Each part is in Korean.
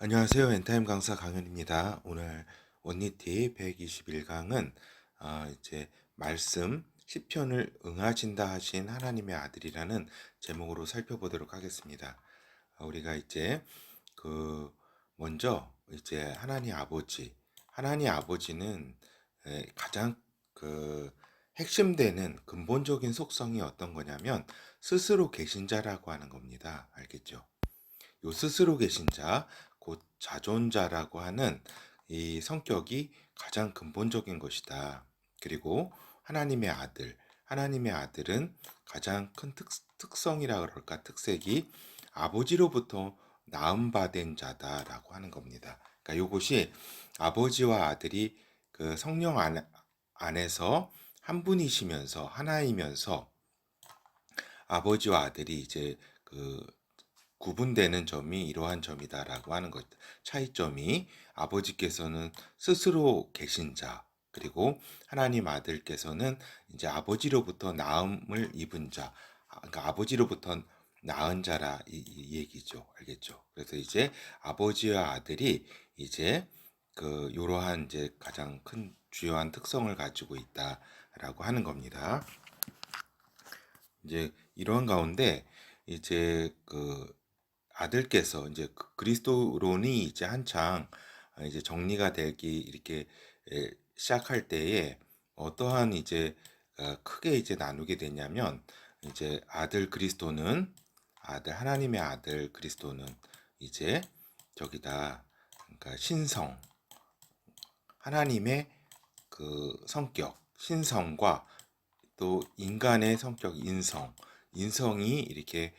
안녕하세요. 엔타임 강사 강현입니다. 오늘 원리티 121강은 이제 말씀 시편을 응하신다 하신 하나님의 아들이라는 제목으로 살펴보도록 하겠습니다. 우리가 이제 그 먼저 이제 하나님 아버지는 가장 핵심되는 근본적인 속성이 어떤 거냐면 스스로 계신 자라고 하는 겁니다. 알겠죠? 요 스스로 계신 자, 곧 자존자라고 하는 이 성격이 가장 근본적인 것이다. 그리고 하나님의 아들은 가장 큰 특성이라 그럴까, 특색이 아버지로부터 낳음받은 자다라고 하는 겁니다. 그러니까 요것이 아버지와 아들이 그 성령 안에서 한 분이시면서 하나이면서 아버지와 아들이 이제 그 구분되는 점이 이러한 점이다라고 하는 것. 차이점이 아버지께서는 스스로 계신 자, 그리고 하나님 아들께서는 이제 아버지로부터 낳음을 입은 자, 그러니까 아버지로부터 낳은 자라 이 얘기죠. 알겠죠? 그래서 이제 아버지와 아들이 이제 이러한 이제 가장 큰 주요한 특성을 가지고 있다라고 하는 겁니다. 이제 이러한 가운데 이제 아들께서 이제 그리스도론이 이제 한창 이제 정리가 되기 이렇게 시작할 때에 어떠한 이제 크게 이제 나누게 되냐면 이제 하나님의 아들 그리스도는 이제 저기다, 그러니까 하나님의 성격 신성과 또 인간의 성격 인성이 이렇게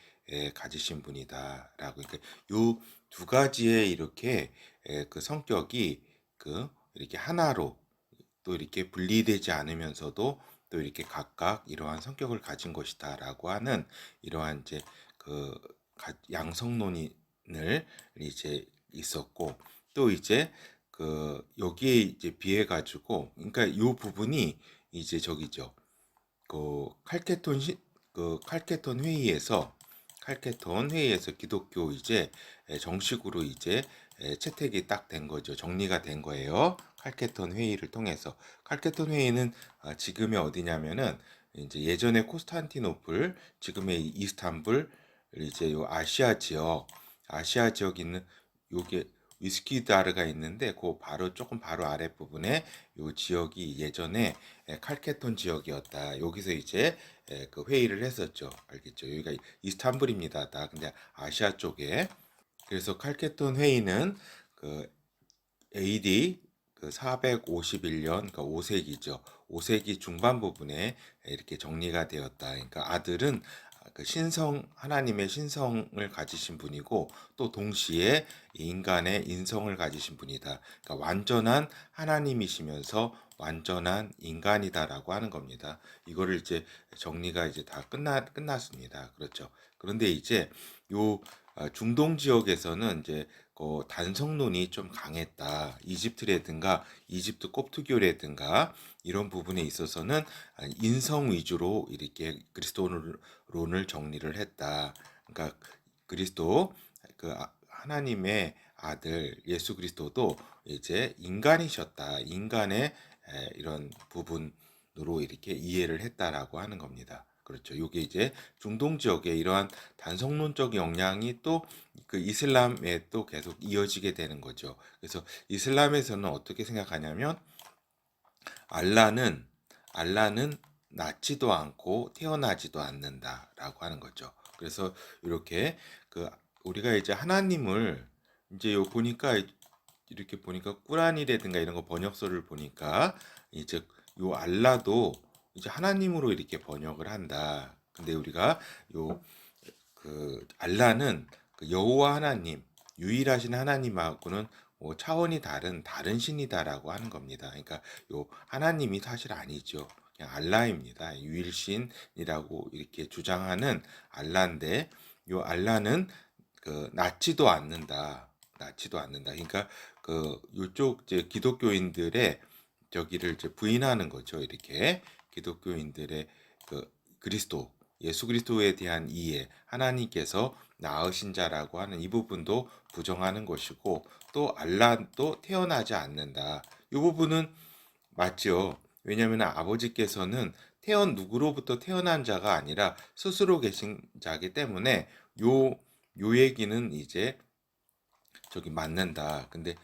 가지신 분이다라고. 그러니까 요 두 가지의 이렇게 그 성격이 이렇게 하나로 또 이렇게 분리되지 않으면서도 또 이렇게 각각 이러한 성격을 가진 것이다라고 하는 이러한 이제 그 양성론을 이제 있었고, 또 이제 여기에 이제 비해 가지고, 그러니까 요 부분이 이제 저기죠. 그 칼케톤 시, 그 칼케톤 회의에서 기독교 이제 정식으로 이제 채택이 딱 된 거죠. 정리가 된 거예요. 칼케톤 회의를 통해서. 칼케톤 회의는 지금의 어디냐면은 이제 예전에 코스탄티노플, 지금의 이스탄불, 이제 요 아시아 지역 있는 요게 위스키다르가 있는데 그 조금 바로 아랫 부분에 요 지역이 예전에 칼케톤 지역이었다. 여기서 이제 그 회의를 했었죠. 알겠죠? 여기가 이스탄불입니다. 다 근데 아시아 쪽에. 그래서 칼케톤 회의는 그 AD 451년, 그러니까 5세기죠. 5세기 중반 부분에 이렇게 정리가 되었다. 그러니까 아들은 하나님의 신성을 가지신 분이고, 또 동시에 인간의 인성을 가지신 분이다. 그러니까 완전한 하나님이시면서 완전한 인간이다라고 하는 겁니다. 이거를 이제 정리가 이제 다 끝났습니다. 그렇죠. 그런데 이제 요 중동 지역에서는 이제 단성론이 좀 강했다. 이집트 kop트교라든가 이런 부분에 있어서는 인성 위주로 이렇게 그리스도론을 정리를 했다. 그러니까 그리스도 하나님의 아들 예수 그리스도도 이제 인간이셨다. 인간의 이런 부분으로 이렇게 이해를 했다라고 하는 겁니다. 그렇죠. 이게 이제 중동 지역의 이러한 단성론적 영향이 또 그 이슬람에 또 계속 이어지게 되는 거죠. 그래서 이슬람에서는 어떻게 생각하냐면 알라는 알라는 낳지도 않고 태어나지도 않는다라고 하는 거죠. 그래서 이렇게 우리가 이제 하나님을 이제 이렇게 보니까 꾸란이라든가 이런 거 번역서를 보니까 이제 요 알라도 이제 하나님으로 이렇게 번역을 한다. 근데 우리가 요 알라는 여호와 하나님, 유일하신 하나님하고는 뭐 차원이 다른 신이다라고 하는 겁니다. 그러니까 요 하나님이 사실 아니죠. 그냥 알라입니다. 유일신이라고 이렇게 주장하는 알라인데, 요 알라는 낳지도 않는다. 낳지도 않는다. 그러니까 요쪽 이제 기독교인들의 저기를 이제 부인하는 거죠. 이렇게 기독교인들의 그리스도 예수 그리스도에 대한 이해, 하나님께서 낳으신 자라고 하는 이 부분도 부정하는 것이고, 또 알라도 태어나지 않는다. 이 부분은 맞죠. 왜냐하면 아버지께서는 누구로부터 태어난 자가 아니라 스스로 계신 자기 때문에 요 얘기는 이제 저기 맞는다. 근데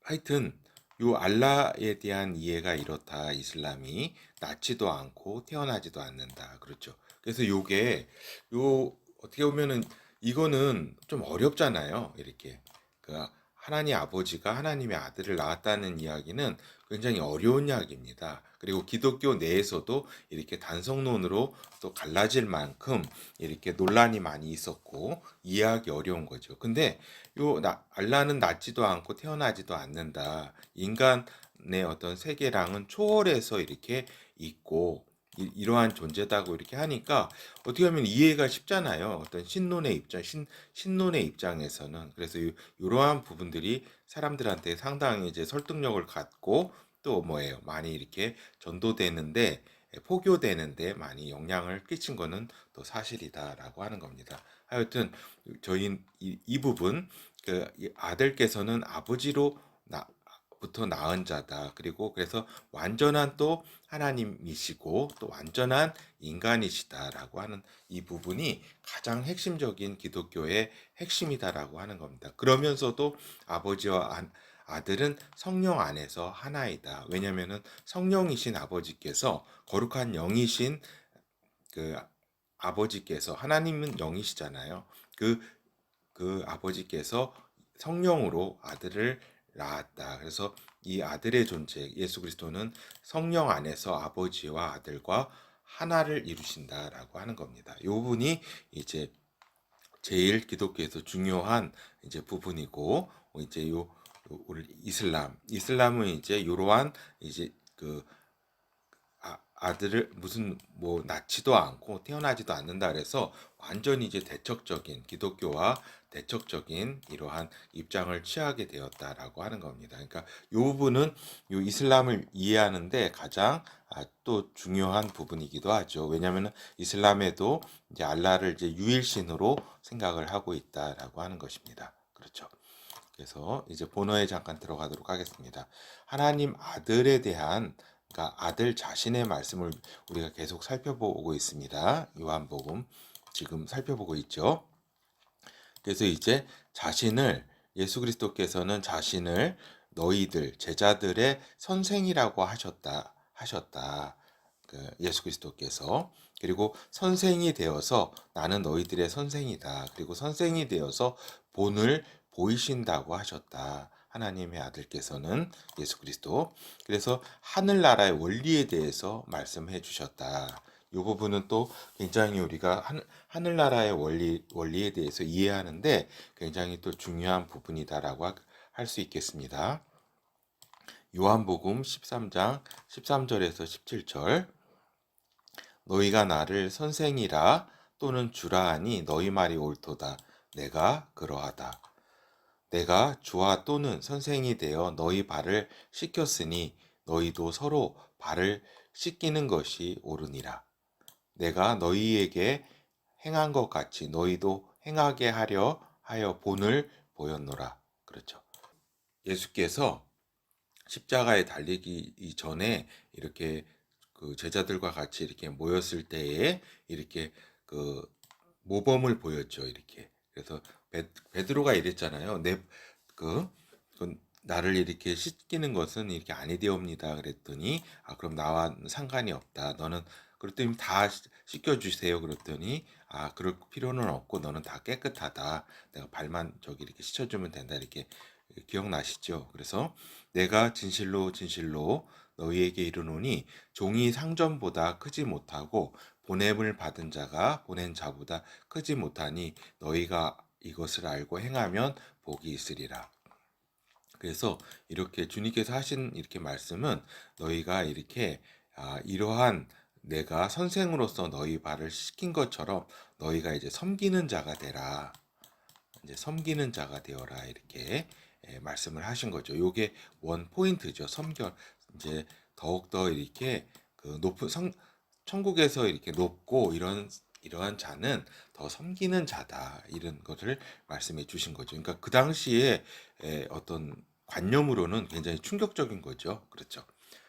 하여튼 요 알라에 대한 이해가 이렇다. 이슬람이 낳지도 않고 태어나지도 않는다. 그렇죠. 그래서 요게 요 어떻게 보면은 이거는 좀 어렵잖아요. 이렇게 그 하나님 아버지가 하나님의 아들을 낳았다는 이야기는 굉장히 어려운 이야기입니다. 그리고 기독교 내에서도 이렇게 단성론으로 또 갈라질 만큼 이렇게 논란이 많이 있었고 이해하기 어려운 거죠. 근데 알라는 낳지도 않고 태어나지도 않는다. 인간의 어떤 세계랑은 초월해서 이렇게 있고 이러한 존재다고 이렇게 하니까 어떻게 하면 이해가 쉽잖아요. 어떤 신론의 입장에서는. 그래서 이러한 부분들이 사람들한테 상당히 이제 설득력을 갖고 또 뭐예요? 많이 이렇게 전도되는데 포교되는데 많이 영향을 끼친 거는 또 사실이다라고 하는 겁니다. 하여튼 저희 이 부분 아들께서는 아버지로 부터 낳은 자다. 그리고 그래서 완전한 또 하나님이시고 또 완전한 인간이시다라고 하는 이 부분이 가장 핵심적인 기독교의 핵심이다라고 하는 겁니다. 그러면서도 아버지와 아들은 성령 안에서 하나이다. 왜냐하면은 성령이신 아버지께서 거룩한 영이신 그 아버지께서 하나님은 영이시잖아요. 그 아버지께서 성령으로 아들을 낳았다. 그래서 이 아들의 존재, 예수 그리스도는 성령 안에서 아버지와 아들과 하나를 이루신다라고 하는 겁니다. 이 부분이 이제 제일 기독교에서 중요한 이제 부분이고, 이제 우리 이슬람은 이제 이러한 이제 아들을 무슨 뭐 낳지도 않고 태어나지도 않는다 그래서 완전히 이제 대척적인 기독교와 대척적인 이러한 입장을 취하게 되었다라고 하는 겁니다. 그러니까 이 부분은 이 이슬람을 이해하는데 가장 또 중요한 부분이기도 하죠. 왜냐하면 이슬람에도 이제 알라를 이제 유일신으로 생각을 하고 있다라고 하는 것입니다. 그렇죠. 그래서 이제 본어에 잠깐 들어가도록 하겠습니다. 하나님 아들에 대한 그러니까 아들 자신의 말씀을 우리가 계속 살펴보고 있습니다. 요한복음 지금 살펴보고 있죠. 그래서 이제 예수 그리스도께서는 자신을 너희들 제자들의 선생이라고 하셨다. 예수 그리스도께서 그리고 선생이 되어서 나는 너희들의 선생이다. 그리고 선생이 되어서 본을 보이신다고 하셨다. 하나님의 아들께서는 예수 그리스도. 그래서 하늘나라의 원리에 대해서 말씀해 주셨다. 이 부분은 또 굉장히 우리가 하늘나라의 원리에 대해서 이해하는데 굉장히 또 중요한 부분이다라고 할 수 있겠습니다. 요한복음 13장 13절에서 17절 너희가 나를 선생이라 또는 주라 하니 너희 말이 옳도다. 내가 그러하다. 내가 주와 또는 선생이 되어 너희 발을 씻겼으니 너희도 서로 발을 씻기는 것이 옳으니라. 내가 너희에게 행한 것 같이 너희도 행하게 하여 본을 보였노라. 그렇죠. 예수께서 십자가에 달리기 이전에 이렇게 그 제자들과 같이 이렇게 모였을 때에 이렇게 그 모범을 보였죠. 이렇게. 그래서 베드로가 이랬잖아요. 그 나를 이렇게 씻기는 것은 이렇게 아니되옵니다. 그랬더니 그럼 나와 상관이 없다. 너는 그랬더니 다 씻겨 주세요. 그랬더니 그럴 필요는 없고 너는 다 깨끗하다. 내가 발만 저기 이렇게 씻어주면 된다. 이렇게 기억나시죠? 그래서 내가 진실로 진실로 너희에게 이르노니 종이 상전보다 크지 못하고 보냄을 받은 자가 보낸 자보다 크지 못하니 너희가 이것을 알고 행하면 복이 있으리라. 그래서 이렇게 주님께서 하신 이렇게 말씀은 너희가 이렇게 이러한 내가 선생으로서 너희 발을 씻긴 것처럼 너희가 이제 섬기는 자가 되라. 이제 섬기는 자가 되어라 이렇게 말씀을 하신 거죠. 요게 원 포인트죠. 이제 더욱더 이렇게 그 천국에서 이렇게 높고 이런 이러한 자는 더 섬기는 자다 이런 것을 말씀해 주신 거죠. 그러니까 그 당시에 어떤 관념으로는 굉장히 충격적인 거죠. 그렇죠.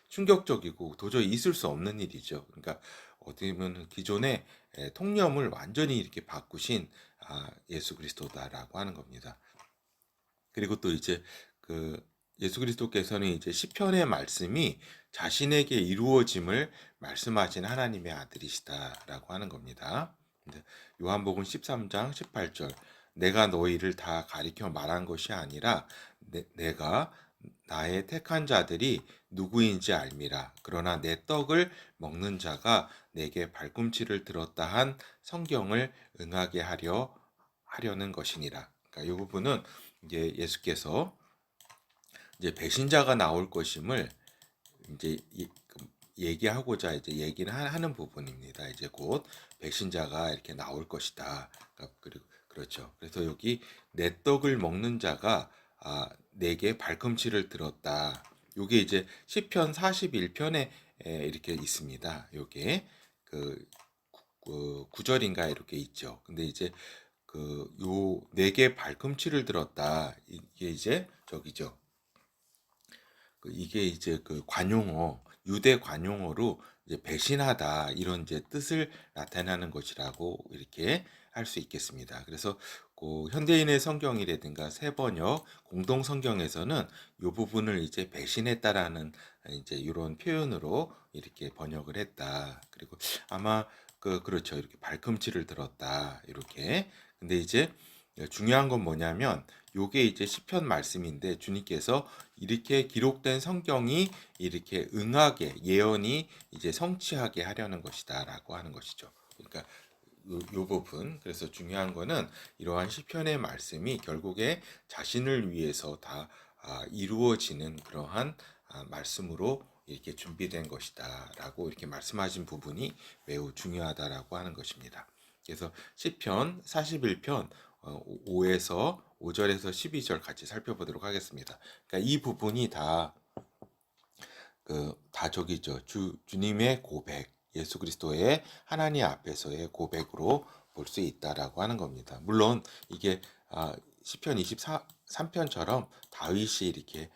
충격적이고 도저히 있을 수 없는 일이죠. 그러니까 어떻게 보면 기존의 통념을 완전히 이렇게 바꾸신 예수 그리스도다라고 하는 겁니다. 그리고 또 이제 그 예수 그리스도께서는 이제 시편의 말씀이 자신에게 이루어짐을 말씀하신 하나님의 아들이시다라고 하는 겁니다. 근데 요한복음 13장 18절 내가 너희를 다 가리켜 말한 것이 아니라 내가 나의 택한 자들이 누구인지 알미라. 그러나 내 떡을 먹는 자가 내게 발꿈치를 들었다 한 성경을 응하게 하려는 것이니라. 그러니까 이 부분은 이제 예수께서 이제 배신자가 나올 것임을 이제 얘기하고자 이제 얘기는 하는 부분입니다. 이제 곧 배신자가 이렇게 나올 것이다. 그러니까 그리고 그렇죠. 그래서 여기 내 떡을 먹는 자가 내게 발꿈치를 들었다. 요게 이제 시편 41편에 이렇게 있습니다. 요게 그, 구절인가 이렇게 있죠. 근데 이제 그 요 내게 발꿈치를 들었다. 이게 이제 저기죠. 이게 이제 그 관용어, 유대 관용어로 이제 배신하다 이런 이제 뜻을 나타내는 것이라고 이렇게 할 수 있겠습니다. 그래서 그 현대인의 성경이라든가 세번역 공동 성경에서는 이 부분을 이제 배신했다라는 이제 이런 표현으로 이렇게 번역을 했다. 그리고 아마 그렇죠. 이렇게 발꿈치를 들었다. 이렇게. 근데 이제 중요한 건 뭐냐면 요게 이제 시편 말씀인데 주님께서 이렇게 기록된 성경이 이렇게 응하게 예언이 이제 성취하게 하려는 것이다라고 하는 것이죠. 그러니까 요 부분 그래서 중요한 거는 이러한 시편의 말씀이 결국에 자신을 위해서 다 이루어지는 그러한 말씀으로 이렇게 준비된 것이다라고 이렇게 말씀하신 부분이 매우 중요하다라고 하는 것입니다. 그래서 시편 41편 5에서 5절에서 12절 같이 살펴보도록 하겠습니다. 그러니까 이 부분이 다 저기죠. 주님의 고백, 예수 그리스도의 하나님 앞에서의 고백으로 볼 수 있다라고 하는 겁니다. 물론 이게 시편 23편처럼 다윗이 이렇게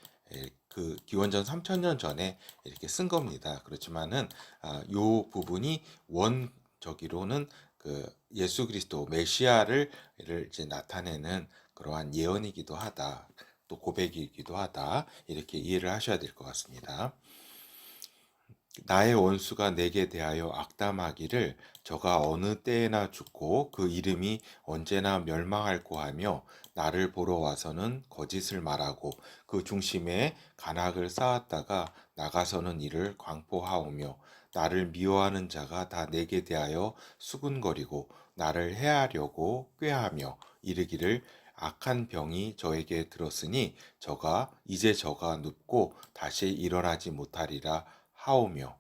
그 기원전 3000년 전에 이렇게 쓴 겁니다. 그렇지만은 요 부분이 원저기로는 그 예수 그리스도 메시아를 이제 나타내는 그러한 예언이기도 하다. 또 고백이기도 하다. 이렇게 이해를 하셔야 될 것 같습니다. 나의 원수가 내게 대하여 악담하기를 저가 어느 때에나 죽고 그 이름이 언제나 멸망할고 하며 나를 보러 와서는 거짓을 말하고 그 중심에 간악을 쌓았다가 나가서는 이를 광포하오며 나를 미워하는 자가 다 내게 대하여 수군거리고 나를 해하려고 꾀하며 이르기를 악한 병이 저에게 들었으니 저가 눕고 다시 일어나지 못하리라 하오며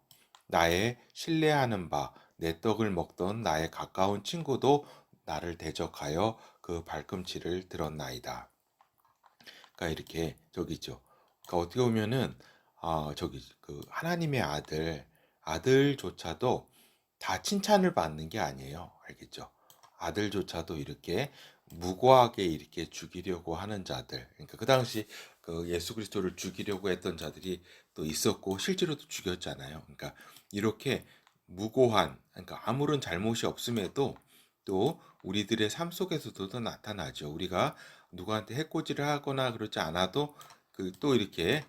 나의 신뢰하는 바 내 떡을 먹던 나의 가까운 친구도 나를 대적하여 그 발꿈치를 들었나이다. 그러니까 이렇게 저기죠. 그러니까 어떻게 보면은 저기 그 하나님의 아들조차도 다 칭찬을 받는 게 아니에요. 알겠죠? 아들조차도 이렇게 무고하게 이렇게 죽이려고 하는 자들. 그러니까 그 당시 그 예수 그리스도를 죽이려고 했던 자들이 또 있었고 실제로도 죽였잖아요. 그러니까 이렇게 무고한 그러니까 아무런 잘못이 없음에도 또 우리들의 삶 속에서도 나타나죠. 우리가 누구한테 해코지를 하거나 그러지 않아도 또 이렇게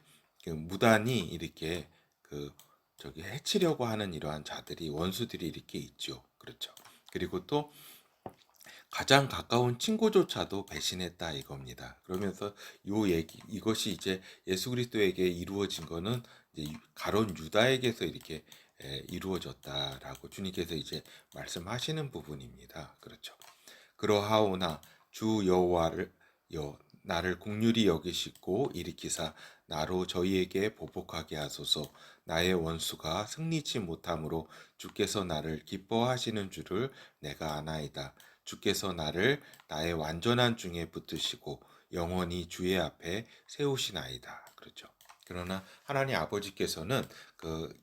무단히 이렇게 저기 해치려고 하는 이러한 자들이 원수들이 이렇게 있죠. 그렇죠. 그리고 또 가장 가까운 친구조차도 배신했다 이겁니다. 그러면서 이것이 이제 예수 그리스도에게 이루어진 거는 이제 가론 유다에게서 이렇게 이루어졌다라고 주님께서 이제 말씀하시는 부분입니다. 그렇죠. 그러하오나 주 여호와를 나를 긍휼히 여기시고 일으키사 나로 저희에게 보복하게 하소서. 나의 원수가 승리치 못함으로 주께서 나를 기뻐하시는 줄을 내가 아나이다. 주께서 나를 나의 완전한 중에 붙드시고 영원히 주의 앞에 세우시나이다. 그렇죠. 그러나 하나님 아버지께서는 그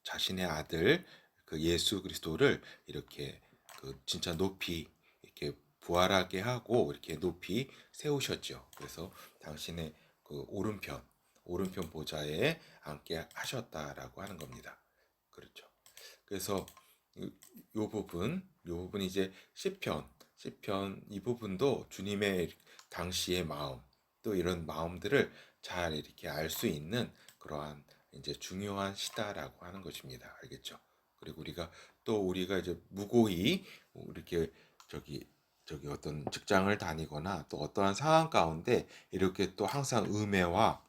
자신의 아들 그 예수 그리스도를 이렇게 그 진짜 높이 이렇게 부활하게 하고 이렇게 높이 세우셨죠. 그래서 당신의 그 오른편 보좌에 앉게 하셨다라고 하는 겁니다. 그렇죠. 그래서 요 부분 이제 시편 이 부분도 주님의 당시의 마음, 또 이런 마음들을 잘 이렇게 알 수 있는 그러한 이제 중요한 시다라고 하는 것입니다. 알겠죠? 그리고 우리가 이제 무고히 이렇게 저기 어떤 직장을 다니거나 또 어떠한 상황 가운데 이렇게 또 항상 음해와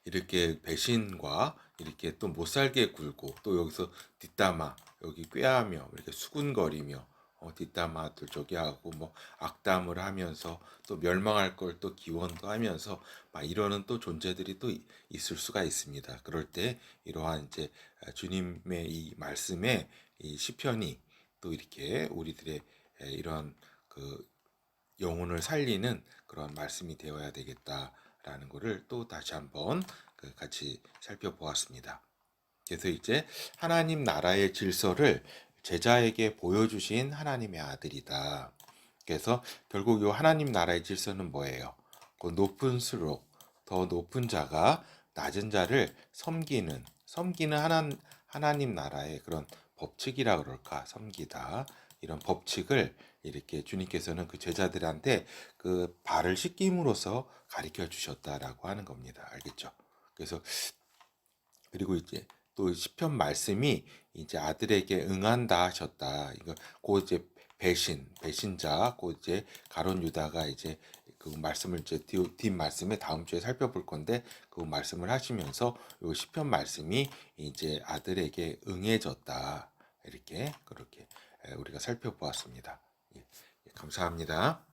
이렇게 배신과 이렇게 또 못살게 굴고 또 여기서 뒷담화 여기 꾀하며 이렇게 수군거리며 뒷담화도 저기 하고 뭐 악담을 하면서 또 멸망할 걸 또 기원도 하면서 막 이러는 또 존재들이 또 있을 수가 있습니다. 그럴 때 이러한 이제 주님의 이 말씀에 이 시편이 또 이렇게 우리들의 이러한 그 영혼을 살리는 그런 말씀이 되어야 되겠다라는 것을 또 다시 한번 같이 살펴보았습니다. 그래서 이제 하나님 나라의 질서를 제자에게 보여주신 하나님의 아들이다. 그래서 결국 이 하나님 나라의 질서는 뭐예요? 그 높은수록 더 높은 자가 낮은 자를 섬기는 하나님 나라의 그런 법칙이라 그럴까? 섬기다. 이런 법칙을 이렇게 주님께서는 그 제자들한테 그 발을 씻김으로써 가르쳐 주셨다라고 하는 겁니다. 알겠죠? 그래서 그리고 이제 또 시편 말씀이 이제 아들에게 응한다 하셨다. 이거 그 이제 배신자, 그 이제 가룟 유다가 이제 그 말씀을 이제 뒷 말씀에 다음 주에 살펴볼 건데 그 말씀을 하시면서 요 시편 말씀이 이제 아들에게 응해졌다. 이렇게 그렇게 우리가 살펴보았습니다. 예, 감사합니다.